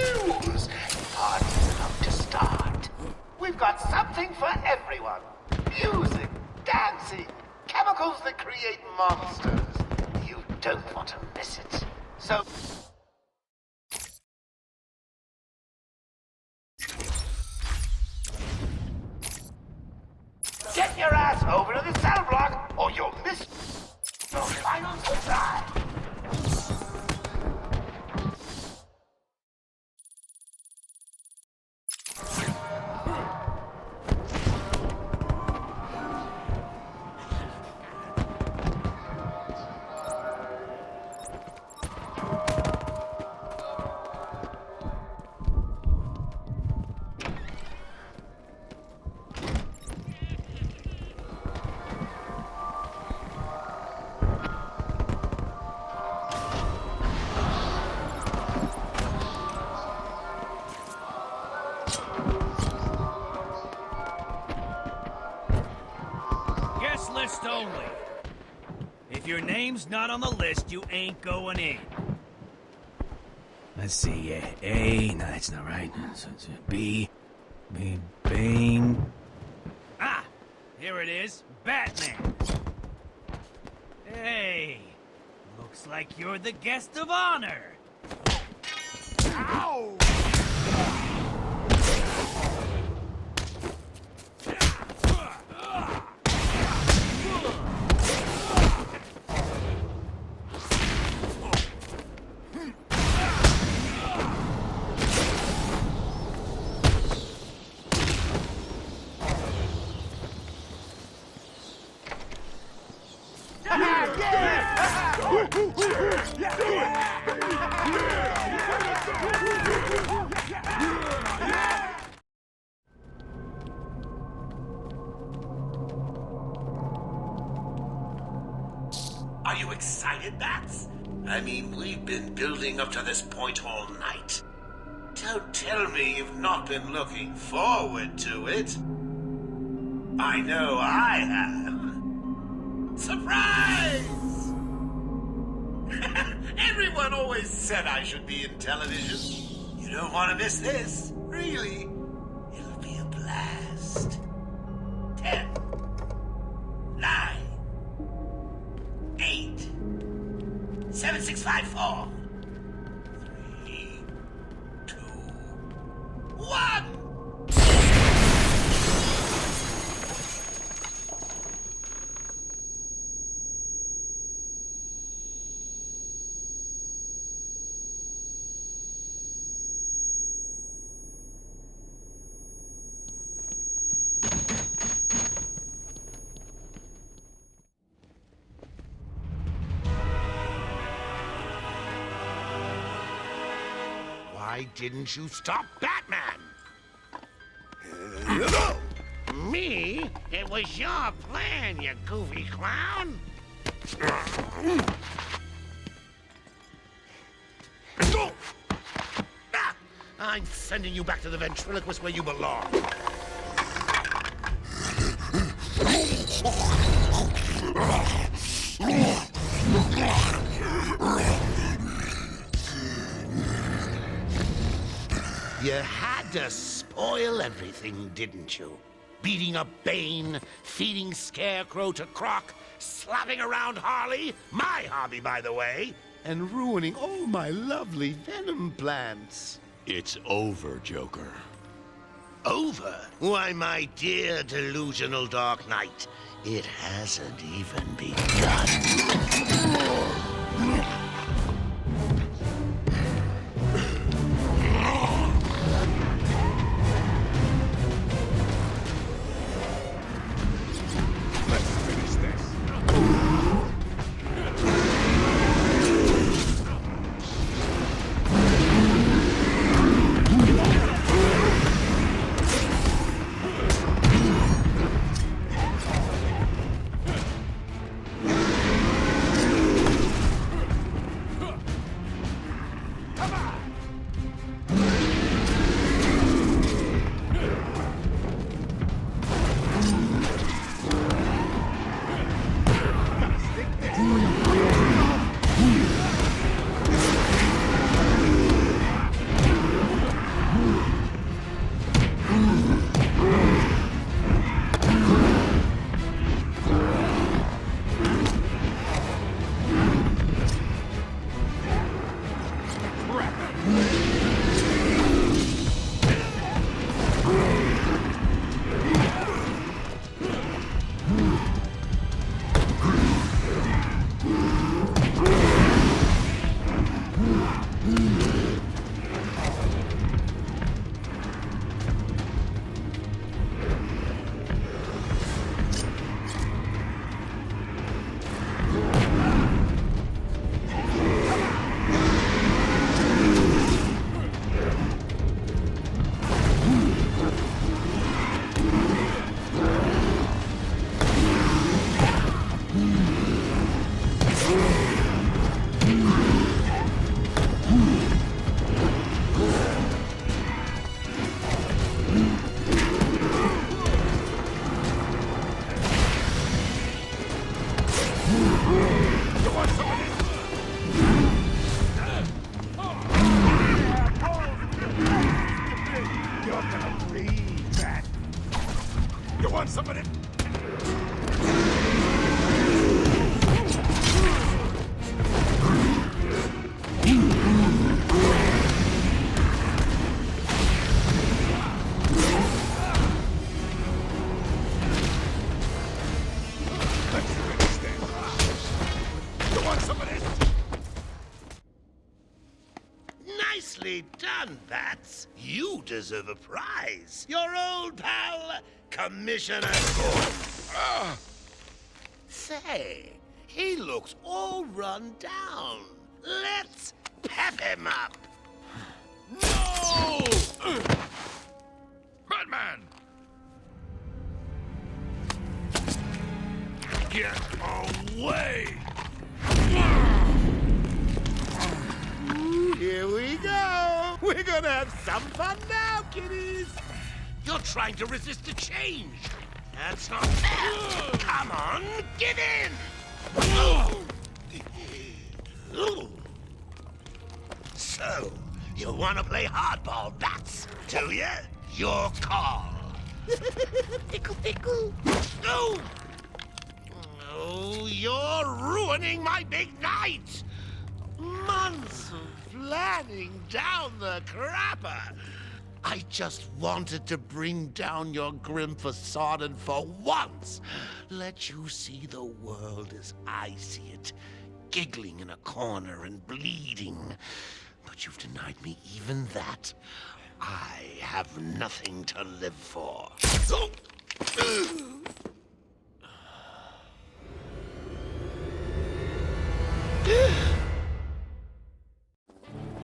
news. Party's about to start. We've got something for everyone. Music, dancing, chemicals that create monsters. You don't want to miss it. So... get your ass over to the cell block, or you'll miss your final surprise. List only. If your name's not on the list, you ain't going in. Let's see, A, no, that's not right. So it's B, Bane. Ah, here it is, Batman. Hey, looks like you're the guest of honor. Ow! Are you excited, Bats? I mean, we've been building up to this point all night. Don't tell me you've not been looking forward to it. I know I have. Surprise! Everyone always said I should be in television. You don't want to miss this, really. It'll be a blast. 10, 9, 8, 7, 6, 5, 4, 3, 2, 1. Why didn't you stop Batman? Me? It was your plan, you goofy clown. I'm sending you back to the ventriloquist where you belong. You had to spoil everything, didn't you? Beating up Bane, feeding Scarecrow to Croc, slapping around Harley, my hobby, by the way, and ruining all my lovely venom plants. It's over, Joker. Over? Why, my dear delusional Dark Knight, it hasn't even begun. somebody? Nicely done, Bats. You deserve a prize. Your old pal, Commissioner Gordon. Say, he looks all run down. Let's pep him up. No! Batman! Get away! Here we go. We're gonna have some fun now, kiddies. You're trying to resist the change. That's not fair. Come on, get in. So, you want to play hardball, Bats, do you? Your call. Pickle, pickle. No! Oh, you're ruining my big night. Months of planning down the crapper. I just wanted to bring down your grim facade and for once let you see the world as I see it, giggling in a corner and bleeding. But you've denied me even that. I have nothing to live for.